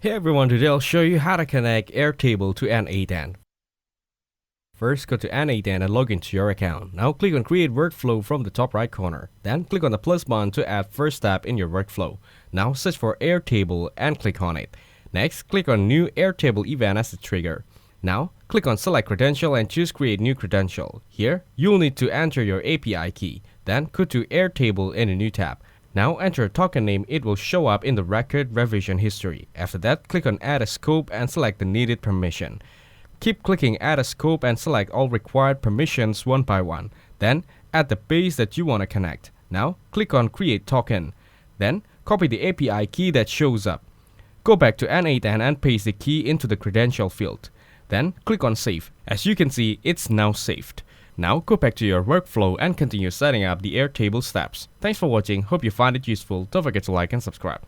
Hey everyone, today I'll show you how to connect Airtable to n8n. First, go to n8n and log into your account. Now click on Create Workflow from the top right corner. Then click on the plus button to add first step in your workflow. Now search for Airtable and click on it. Next, click on New Airtable event as the trigger. Now, click on Select Credential and choose Create New Credential. Here, you'll need to enter your API key. Then go to Airtable in a new tab. Now enter a token name, it will show up in the record revision history. After that, click on Add a Scope and select the needed permission. Keep clicking Add a Scope and select all required permissions one by one. Then, add the base that you want to connect. Now, click on Create Token. Then, copy the API key that shows up. Go back to n8n and paste the key into the credential field. Then, click on Save. As you can see, it's now saved. Now go back to your workflow and continue setting up the Airtable steps. Thanks for watching, hope you find it useful, don't forget to like and subscribe.